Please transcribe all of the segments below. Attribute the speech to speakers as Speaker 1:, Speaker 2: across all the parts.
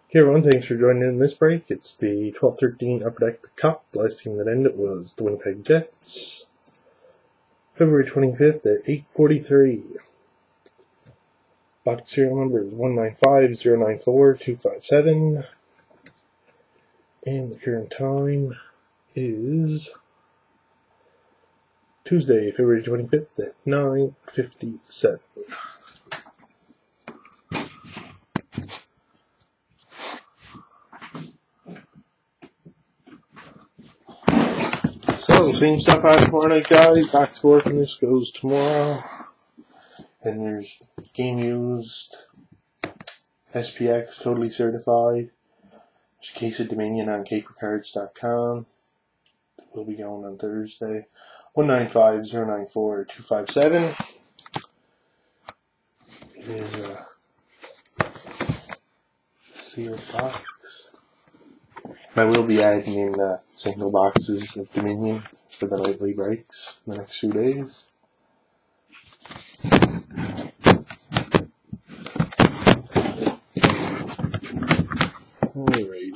Speaker 1: Okay, everyone, thanks for joining in this break. It's the 12-13 Upper Deck Cup. The last team that ended was the Winnipeg Jets. February 25th at 8:43. Box serial number is 195094257. And the current time is Tuesday, February 25th at 9:57. So, same stuff out tomorrow night, guys. Box 4 from this goes tomorrow. And there's game used, SPX, totally certified. There's a case of Dominion on capercards.com. We'll be going on Thursday. 195094257. Here's a sealed box. I will be adding in single boxes of Dominion for the nightly breaks in the next few days. Alright.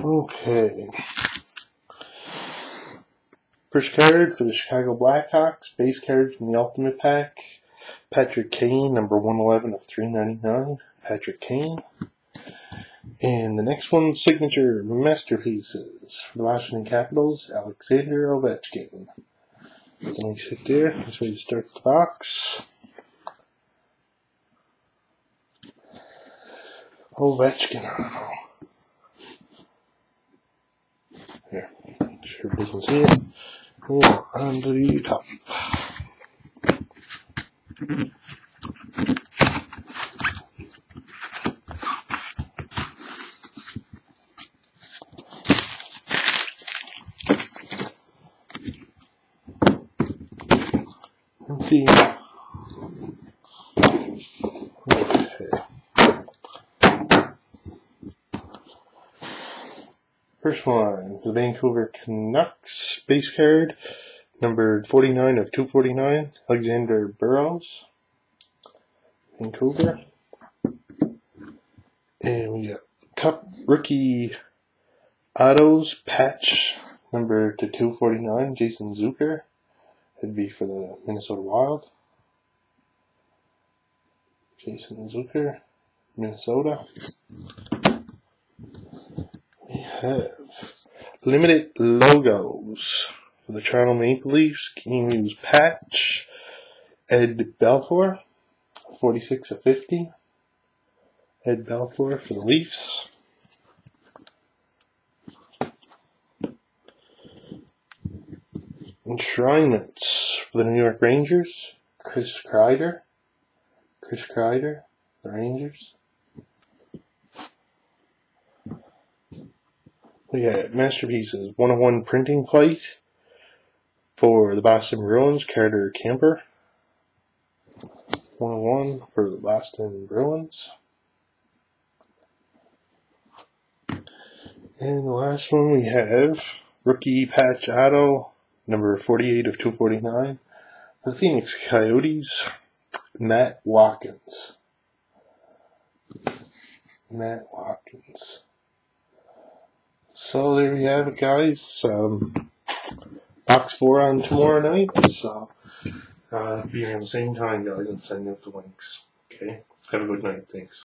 Speaker 1: Okay. First card for the Chicago Blackhawks. Base card from the Ultimate Pack. Patrick Kane, number 111 of 399. Patrick Kane. And the next one, signature masterpieces for the Washington Capitals. Alexander Ovechkin. So let me sit there. This way to start the box. Ovechkin. Here, sure we can see it. Yeah, on to the top. Empty. Okay. First one for the Vancouver Canucks, base card, numbered 49 of 249, Alexander Burrows, Vancouver. And we got Cup rookie autos patch, number to 249, Jason Zucker. That'd be for the Minnesota Wild. Jason Zucker, Minnesota. We have limited logos for the Toronto Maple Leafs. Game use patch. Ed Belfour, 46 of 50. Ed Belfour for the Leafs. Enshrinements for the New York Rangers. Chris Kreider, the Rangers. We got masterpieces, 101 printing plate for the Boston Bruins, Carter Camper. 101 for the Boston Bruins. And the last one we have, rookie patch auto, number 48 of 249, the Phoenix Coyotes, Matt Watkins. So there we have it, guys. Box 4 on tomorrow night. So be here at the same time, guys, and sending out the links. Okay? Have a good night. Thanks.